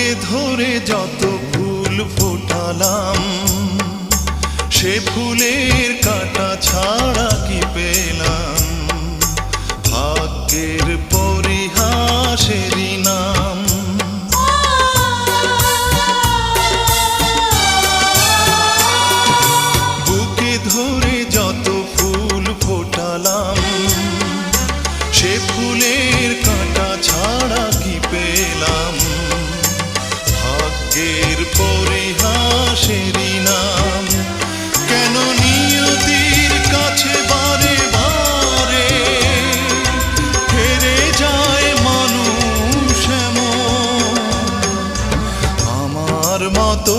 বুকে ধরে যত ফুল ফোটালাম, সে ফুলের কাঁটা ছাড়া কি পেলাম? ভাগ্যের পরিহাসেরই নাম। বুকে ধরে যত ফুল ফোটালাম, সে ফুলের কাঁটা ছাড়া কি পেলাম? ভাগ্যের পরিহাসেরই নাম। কেন নিয়তির কাছে বারে বারে হেরে যায় মানুষ এমন? আমার মতো